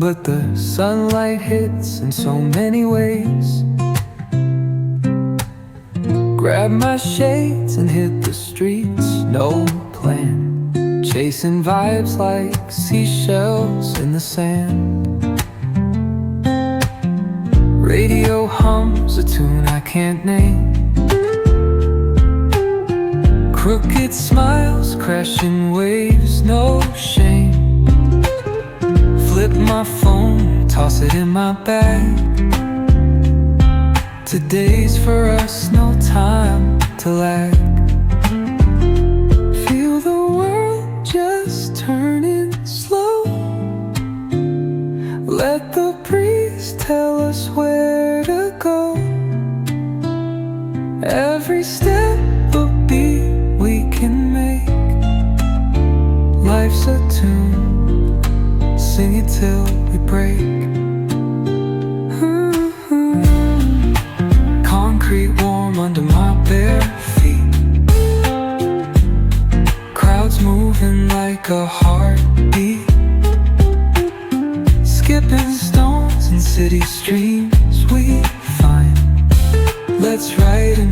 but the sunlight hits in so many ways. Grab my shades and hit the streets, no plan. Chasing vibes like seashells in the sand. Radio hums a tune I can't name. Crooked smiles, crashing waves, no shame. Flip my phone, toss it in my bag. Today's for us, no time to lag. Feel the world just turning slow. Let the breeze tell us where to go. Every step a beat we can make. Life's a tune, sing it till we break. Concrete warm under my bare feet. Crowds moving like a heartbeat. Skipping stones in city streams we find. Let's write a